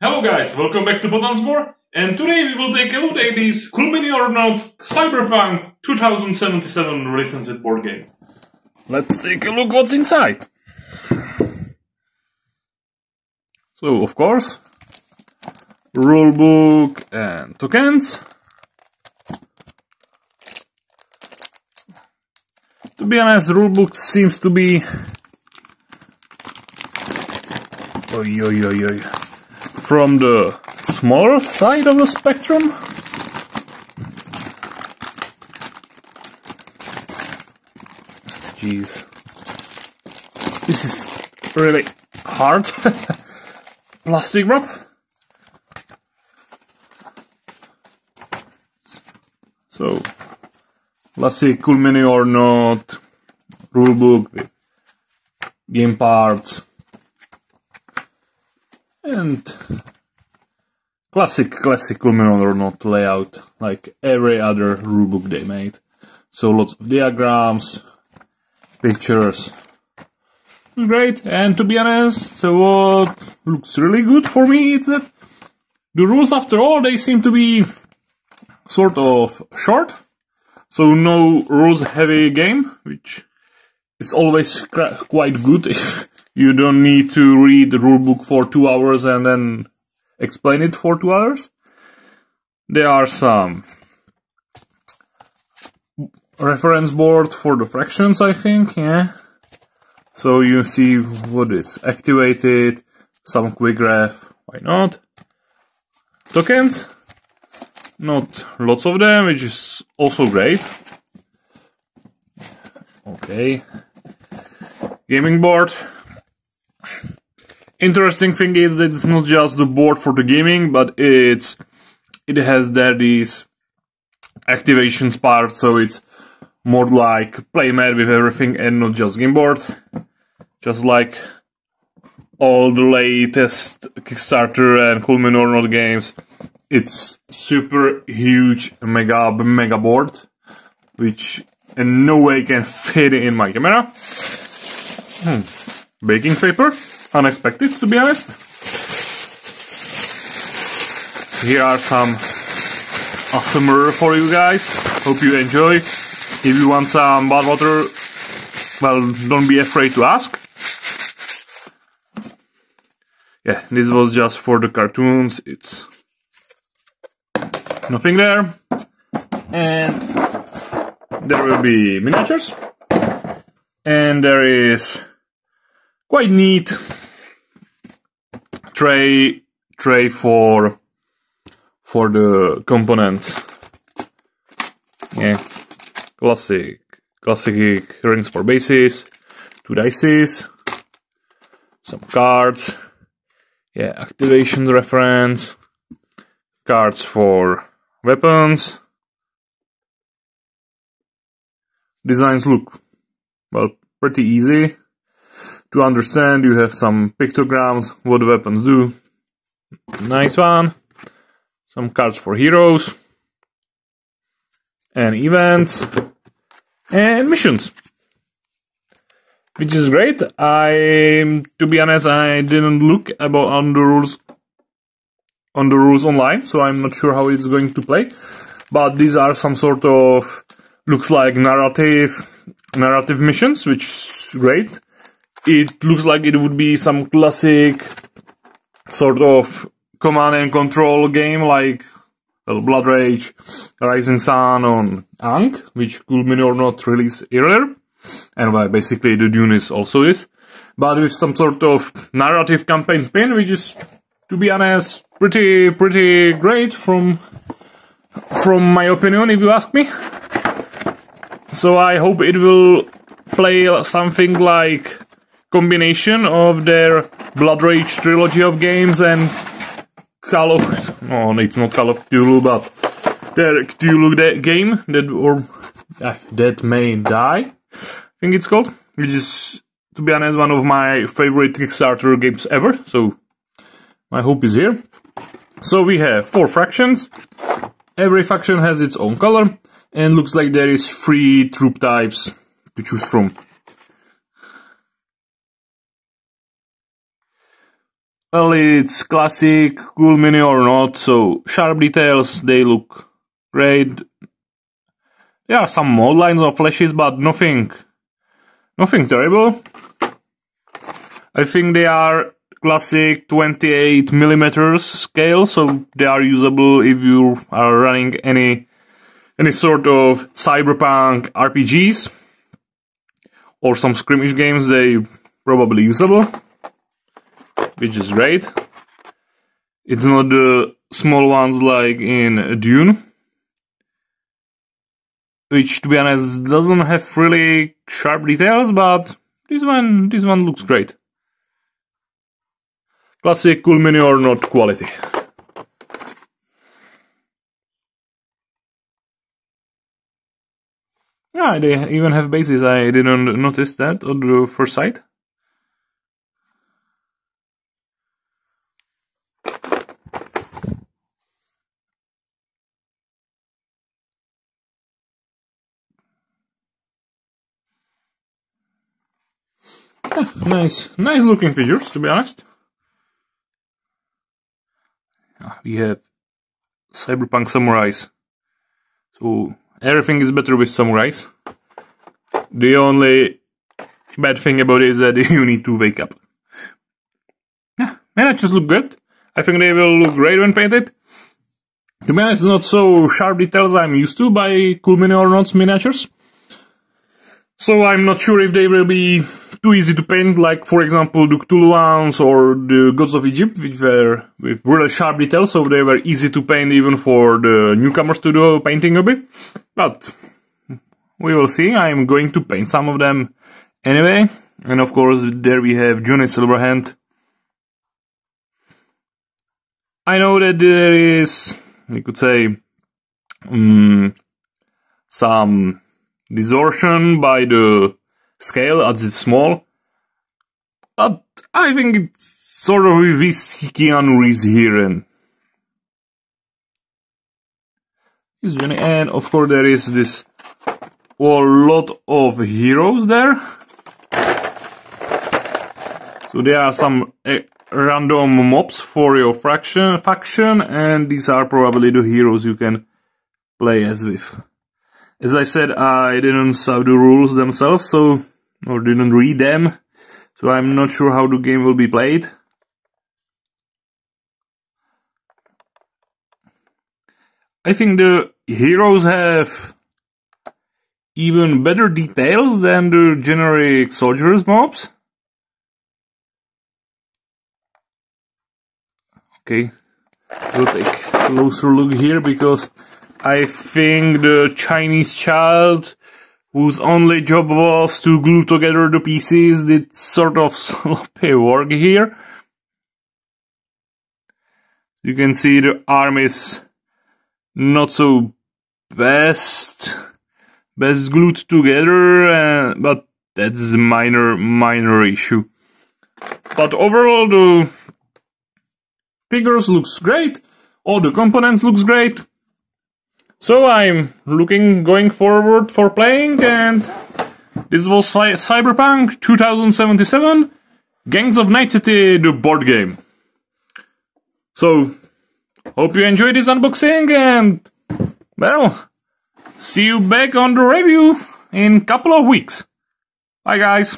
Hello guys, welcome back to Buttons More, and today we will take a look at this cool mini or not Cyberpunk 2077 licensed board game. Let's take a look what's inside. So, of course, rulebook and tokens. To be honest, rulebook seems to be from the smaller side of the spectrum. Jeez. This is really hard. Plastic wrap. So, classic cool mini or not rulebook with game parts. And classic cool mini or not layout, like every other rulebook they made. So lots of diagrams, pictures. Great, and to be honest, what looks really good for me is that the rules, after all, they seem to be sort of short. So no rules heavy game, which is always quite good if you don't need to read the rulebook for 2 hours and then explain it for 2 hours. There are some reference board for the fractions, I think, yeah. So you see what is activated, some quick graph, why not? Tokens, not lots of them, which is also great. Okay. Gaming board. Interesting thing is that it's not just the board for the gaming, but it has there these activations part, so it's more like playmat with everything and not just game board. Just like all the latest Kickstarter and cool mini or not games, it's super huge mega board, which in no way can fit in my camera. Baking paper. Unexpected, to be honest. Here are some ASMR for you guys. Hope you enjoy. If you want some bad water, well, don't be afraid to ask. Yeah, this was just for the cartoons. It's nothing there. And there will be miniatures. And there is quite neat tray for the components. Yeah, classic rings for bases, 2 dices, some cards. Yeah, activation reference, cards for weapons. Designs look, well, pretty easy to understand. You have some pictograms, what the weapons do. Nice one. Some cards for heroes. And events. And missions. Which is great. To be honest, I didn't look on the rules online, so I'm not sure how it's going to play. But these are some sort of, looks like narrative missions, which is great. It looks like it would be some classic sort of command and control game like Blood Rage, Rising Sun on Ankh, which cool mini or not released earlier. And well, basically the Dune is also this. But with some sort of narrative campaign spin, which is, to be honest, pretty great from my opinion, if you ask me. So I hope it will play something like combination of their Blood Rage trilogy of games and Call of... No, it's not Call of Cthulhu, but their Cthulhu game that may die, I think it's called. Which is, to be honest, one of my favorite Kickstarter games ever, so my hope is here. So we have 4 fractions. Every faction has its own color, and looks like there is 3 troop types to choose from. Well, it's classic, cool mini or not, so sharp details, they look great. There are some mold lines or flashes, but nothing terrible. I think they are classic 28mm scale, so they are usable if you are running any sort of Cyberpunk RPGs or some scrimmage games. They probably usable, which is great. It's not the small ones like in Dune, which to be honest doesn't have really sharp details, but this one looks great. Classic cool mini or not quality. Yeah, they even have bases. I didn't notice that on the first sight. Nice looking figures, to be honest. We have Cyberpunk samurais. So everything is better with samurais. The only bad thing about it is that you need to wake up. Yeah, miniatures look good. I think they will look great when painted. To be honest, not so sharp details I'm used to by Cool Mini or Not's miniatures. So I'm not sure if they will be too easy to paint, like for example the Cthulhu ones or the Gods of Egypt, which were with really sharp details, so they were easy to paint even for the newcomers to the painting hobby. But we will see. I'm going to paint some of them anyway. And of course there we have Johnny Silverhand. I know that there is, you could say, some distortion by the scale as it's small, but I think it's sort of with Keanu Reeves here and Johnny. And of course there is this whole lot of heroes there. So there are some random mobs for your faction, and these are probably the heroes you can play as with. As I said, I didn't saw the rules themselves, or didn't read them, so I'm not sure how the game will be played. I think the heroes have even better details than the generic soldiers mobs. Okay, we'll take a closer look here, because I think the Chinese child, whose only job was to glue together the pieces, did sort of sloppy work here. You can see the arm is not so best glued together, but that's a minor issue. But overall the figures looks great, all the components looks great. So I'm going forward for playing, and this was Cyberpunk 2077, Gangs of Night City, the board game. So, hope you enjoyed this unboxing, and, well, see you back on the review in a couple of weeks. Bye guys!